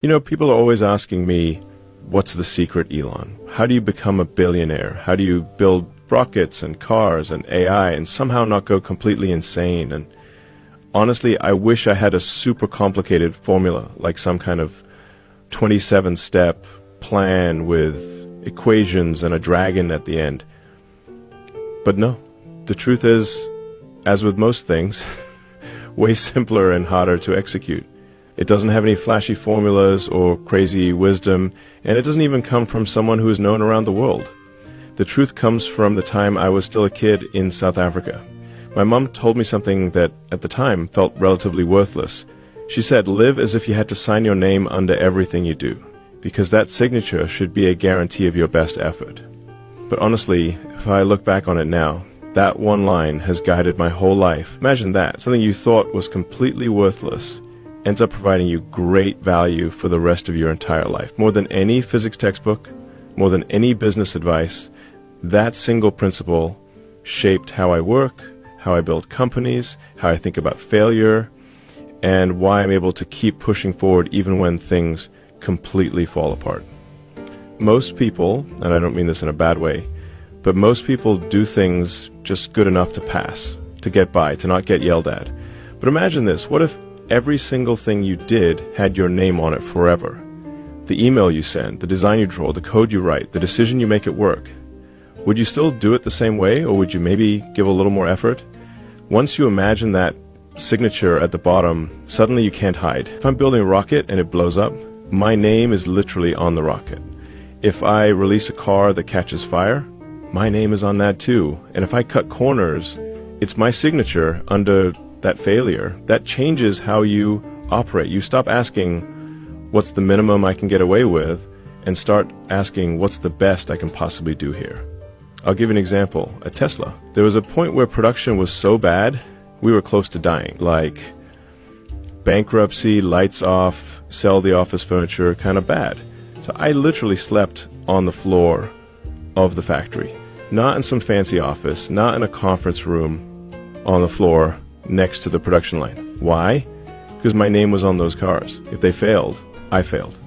People are always asking me, what's the secret, Elon? How do you become a billionaire? How do you build rockets and cars and AI and somehow not go completely insane? And honestly, I wish I had a super complicated formula, like some kind of 27-step plan with equations and a dragon at the end. But no, the truth is, as with most things, way simpler and harder to execute. It doesn't have any flashy formulas or crazy wisdom, and it doesn't even come from someone who is known around the world. The truth comes from the time I was still a kid in South Africa. My mom told me something that, at the time, felt relatively worthless. She said, live as if you had to sign your name under everything you do, because that signature should be a guarantee of your best effort. But honestly, if I look back on it now, that one line has guided my whole life. Imagine that, something you thought was completely worthless ends up providing you great value for the rest of your entire life. More than any physics textbook, more than any business advice, that single principle shaped how I work, how I build companies, how I think about failure, and why I'm able to keep pushing forward even when things completely fall apart. Most people, and I don't mean this in a bad way, but most people do things just good enough to pass, to get by, to not get yelled at. But imagine this, what if every single thing you did had your name on it forever? The email you send, the design you draw, the code you write, the decision you make at work. Would you still do it the same way, or would you maybe give a little more effort? Once you imagine that signature at the bottom, suddenly you can't hide. If I'm building a rocket and it blows up, my name is literally on the rocket. If I release a car that catches fire, my name is on that too. And if I cut corners, it's my signature under that failure. That changes how you operate. You stop asking, what's the minimum I can get away with, and start asking, what's the best I can possibly do here? I'll give you an example. At Tesla, there was a point where production was so bad, we were close to dying. Like bankruptcy, lights off, sell the office furniture, kind of bad. So I literally slept on the floor of the factory. Not in some fancy office, not in a conference room, on the floor next to the production line. Why? Because my name was on those cars. If they failed, I failed.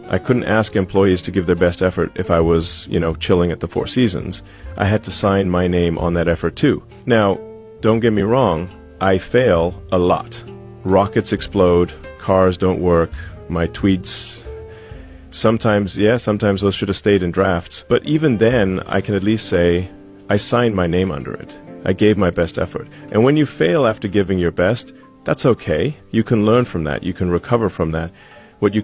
I couldn't ask employees to give their best effort if I was, chilling at the Four Seasons. I had to sign my name on that effort too. Now, don't get me wrong, I fail a lot. Rockets explode, cars don't work, my tweets, sometimes those should have stayed in drafts. But even then, I can at least say, I signed my name under it. I gave my best effort. And when you fail after giving your best, that's okay. You can learn from that. You can recover from that. What you